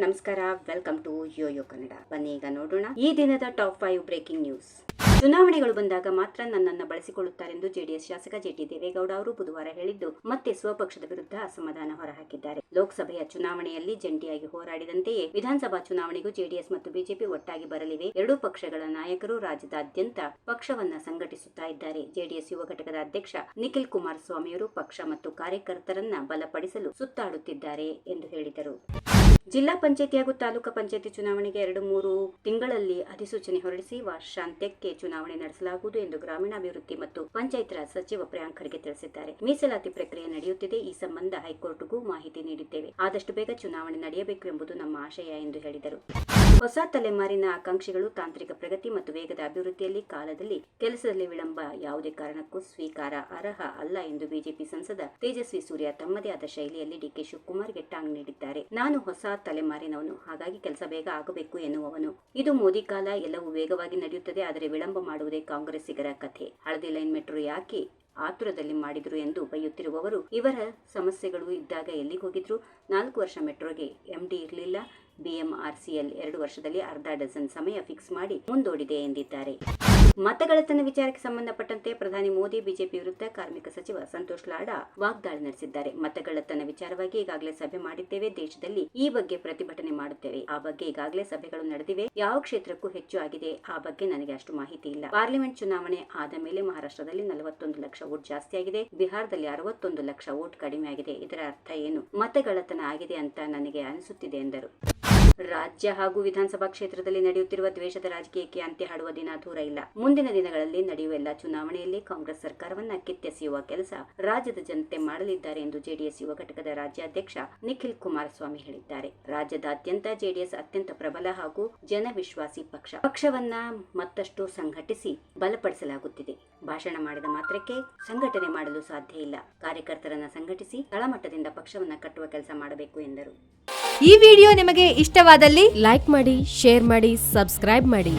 ನಮಸ್ಕಾರ, welcome to Yoyo Kannada. ಬನ್ನಿ ಈಗ ನೋಡೋಣ ಈ ದಿನದ ಟಾಪ್ 5 ಬ್ರೇಕಿಂಗ್ ನ್ಯೂಸ್. ಚುನಾವಣೆಗಳು ಬಂದಾಗ ಮಾತ್ರ ನನ್ನನ್ನು ಬಳಸಿಕೊಳ್ಳುತ್ತಾರೆಂದು ಜೆಡಿಎಸ್ ಶಾಸಕ ಜೆಟಿ ದೇವೇಗೌಡ ಅವರು ಬುಧವಾರ ಹೇಳಿದ್ದು, ಮತ್ತೆ ಸ್ವಪಕ್ಷದ ವಿರುದ್ಧ ಅಸಮಾಧಾನ ಹೊರಹಾಕಿದ್ದಾರೆ. ಲೋಕಸಭೆಯ ಚುನಾವಣೆಯಲ್ಲಿ ಜಂಟಿಯಾಗಿ ಹೋರಾಡಿದಂತೆಯೇ ವಿಧಾನಸಭಾ ಚುನಾವಣೆಗೂ ಜೆಡಿಎಸ್ ಮತ್ತು ಬಿಜೆಪಿ ಒಟ್ಟಾಗಿ ಬರಲಿವೆ. ಎರಡೂ ಪಕ್ಷಗಳ ನಾಯಕರು ರಾಜ್ಯದಾದ್ಯಂತ ಪಕ್ಷವನ್ನ ಸಂಘಟಿಸುತ್ತಾ ಇದ್ದಾರೆ. ಜೆಡಿಎಸ್ ಯುವ ಘಟಕದ ಅಧ್ಯಕ್ಷ ನಿಖಿಲ್ ಕುಮಾರಸ್ವಾಮಿಯವರು ಪಕ್ಷ ಮತ್ತು ಕಾರ್ಯಕರ್ತರನ್ನ ಬಲಪಡಿಸಲು ಸುತ್ತಾಡುತ್ತಿದ್ದಾರೆ ಎಂದು ಹೇಳಿದರು. ಜಿಲ್ಲಾ ಪಂಚಾಯತಿ ಹಾಗೂ ತಾಲೂಕು ಪಂಚಾಯತಿ ಚುನಾವಣೆಗೆ 2-3 ತಿಂಗಳಲ್ಲಿ ಅಧಿಸೂಚನೆ ಹೊರಡಿಸಿ ವರ್ಷಾಂತ್ಯಕ್ಕೆ ಚುನಾವಣೆ ನಡೆಸಲಾಗುವುದು ಎಂದು ಗ್ರಾಮೀಣಾಭಿವೃದ್ಧಿ ಮತ್ತು ಪಂಚಾಯತ್ ರಾಜ್ ಸಚಿವ ಪ್ರಿಯಾಂಕ್ ಖರ್ಗೆ ತಿಳಿಸಿದ್ದಾರೆ. ಮೀಸಲಾತಿ ಪ್ರಕ್ರಿಯೆ ನಡೆಯುತ್ತಿದೆ. ಈ ಸಂಬಂಧ ಹೈಕೋರ್ಟ್ಗೂ ಮಾಹಿತಿ ನೀಡಿದ್ದೇವೆ. ಆದಷ್ಟು ಬೇಗ ಚುನಾವಣೆ ನಡೆಯಬೇಕು ಎಂಬುದು ನಮ್ಮ ಆಶಯ ಎಂದು ಹೇಳಿದರು. ಹೊಸ ತಲೆಮಾರಿನ ಆಕಾಂಕ್ಷಿಗಳು ತಾಂತ್ರಿಕ ಪ್ರಗತಿ ಮತ್ತು ವೇಗದ ಅಭಿವೃದ್ಧಿಯಲ್ಲಿ ಕಾಲದಲ್ಲಿ ಕೆಲಸದಲ್ಲಿ ವಿಳಂಬ ಯಾವುದೇ ಕಾರಣಕ್ಕೂ ಸ್ವೀಕಾರ ಅರ್ಹ ಅಲ್ಲ ಎಂದು ಬಿಜೆಪಿ ಸಂಸದ ತೇಜಸ್ವಿ ಸೂರ್ಯ ತಮ್ಮದೇ ಆದ ಶೈಲಿಯಲ್ಲಿ ಡಿಕೆ ಶಿವಕುಮಾರ್ಗೆ ಟಾಂಗ್ ನೀಡಿದ್ದಾರೆ. ನಾನು ಹೊಸ ತಲೆಮಾರಿನವನು, ಹಾಗಾಗಿ ಕೆಲಸ ಬೇಗ ಆಗಬೇಕು ಎನ್ನುವವನು. ಇದು ಮೋದಿ ಕಾಲ, ಎಲ್ಲವೂ ವೇಗವಾಗಿ ನಡೆಯುತ್ತದೆ, ಆದರೆ ವಿಳಂಬ ಮಾಡುವುದೇ ಕಾಂಗ್ರೆಸ್ಸಿಗರ ಕಥೆ. ಹಳದಿ ಲೈನ್ ಮೆಟ್ರೋ ಯಾಕೆ ಆತುರದಲ್ಲಿ ಮಾಡಿದ್ರು ಎಂದು ಬೈಯುತ್ತಿರುವವರು ಇವರ ಸಮಸ್ಯೆಗಳು ಇದ್ದಾಗ ಎಲ್ಲಿಗೆ ಹೋಗಿದ್ರು? 4 ವರ್ಷ ಮೆಟ್ರೋಗೆ ಎಂಡಿ ಇರಲಿಲ್ಲ. ಬಿಎಂಆರ್ಸಿಎಲ್ 2 ವರ್ಷದಲ್ಲಿ ಅರ್ಧ ಡಜನ್ ಸಮಯ ಫಿಕ್ಸ್ ಮಾಡಿ ಮುಂದೂಡಿದೆ ಎಂದಿದ್ದಾರೆ. ಮತಗಳ್ಳತನ ವಿಚಾರಕ್ಕೆ ಸಂಬಂಧಪಟ್ಟಂತೆ ಪ್ರಧಾನಿ ಮೋದಿ ಬಿಜೆಪಿ ವಿರುದ್ಧ ಕಾರ್ಮಿಕ ಸಚಿವ ಸಂತೋಷ್ ಲಾಡಾ ವಾಗ್ದಾಳಿ ನಡೆಸಿದ್ದಾರೆ. ಮತಗಳ್ಳತನ ವಿಚಾರವಾಗಿ ಈಗಾಗಲೇ ಸಭೆ ಮಾಡಿದ್ದೇವೆ. ದೇಶದಲ್ಲಿ ಈ ಬಗ್ಗೆ ಪ್ರತಿಭಟನೆ ಮಾಡುತ್ತೇವೆ. ಆ ಬಗ್ಗೆ ಈಗಾಗಲೇ ಸಭೆಗಳು ನಡೆದಿವೆ. ಯಾವ ಕ್ಷೇತ್ರಕ್ಕೂ ಹೆಚ್ಚು ಆಗಿದೆ ಆ ಬಗ್ಗೆ ನನಗೆ ಅಷ್ಟು ಮಾಹಿತಿ ಇಲ್ಲ. ಪಾರ್ಲಿಮೆಂಟ್ ಚುನಾವಣೆ ಆದ ಮೇಲೆ ಮಹಾರಾಷ್ಟ್ರದಲ್ಲಿ 41 ಲಕ್ಷ ವೋಟ್ ಜಾಸ್ತಿ ಆಗಿದೆ. ಬಿಹಾರದಲ್ಲಿ 61 ಲಕ್ಷ ವೋಟ್ ಕಡಿಮೆ ಆಗಿದೆ. ಇದರ ಅರ್ಥ ಏನು? ಮತಗಳ್ಳತನ ಆಗಿದೆ ಅಂತ ನನಗೆ ಅನಿಸುತ್ತಿದೆ ಎಂದರು. ರಾಜ್ಯ ಹಾಗೂ ವಿಧಾನಸಭಾ ಕ್ಷೇತ್ರದಲ್ಲಿ ನಡೆಯುತ್ತಿರುವ ದ್ವೇಷದ ರಾಜಕೀಯಕ್ಕೆ ಅಂತ್ಯ ಹಾಡುವ ದಿನ ದೂರ ಇಲ್ಲ. ಮುಂದಿನ ದಿನಗಳಲ್ಲಿ ನಡೆಯುವ ಎಲ್ಲ ಚುನಾವಣೆಯಲ್ಲಿ ಕಾಂಗ್ರೆಸ್ ಸರ್ಕಾರವನ್ನ ಕಿತ್ತೆಸೆಯುವ ಕೆಲಸ ರಾಜ್ಯದ ಜನತೆ ಮಾಡಲಿದ್ದಾರೆ ಎಂದು ಜೆಡಿಎಸ್ ಯುವ ಘಟಕದ ರಾಜ್ಯಾಧ್ಯಕ್ಷ ನಿಖಿಲ್ ಕುಮಾರಸ್ವಾಮಿ ಹೇಳಿದ್ದಾರೆ. ರಾಜ್ಯದಾದ್ಯಂತ ಜೆಡಿಎಸ್ ಅತ್ಯಂತ ಪ್ರಬಲ ಹಾಗೂ ಜನವಿಶ್ವಾಸಿ ಪಕ್ಷವನ್ನ ಮತ್ತಷ್ಟು ಸಂಘಟಿಸಿ ಬಲಪಡಿಸಲಾಗುತ್ತಿದೆ. ಭಾಷಣ ಮಾಡಿದ ಮಾತ್ರಕ್ಕೆ ಸಂಘಟನೆ ಮಾಡಲು ಸಾಧ್ಯ ಇಲ್ಲ. ಕಾರ್ಯಕರ್ತರನ್ನ ಸಂಘಟಿಸಿ ತಳಮಟ್ಟದಿಂದ ಪಕ್ಷವನ್ನ ಕಟ್ಟುವ ಕೆಲಸ ಮಾಡಬೇಕು ಎಂದರು. ಈ ವಿಡಿಯೋ ನಿಮಗೆ ಇಷ್ಟವಾದಲ್ಲಿ ಲೈಕ್ ಮಾಡಿ, ಶೇರ್ ಮಾಡಿ, ಸಬ್ಸ್ಕ್ರೈಬ್ ಮಾಡಿ.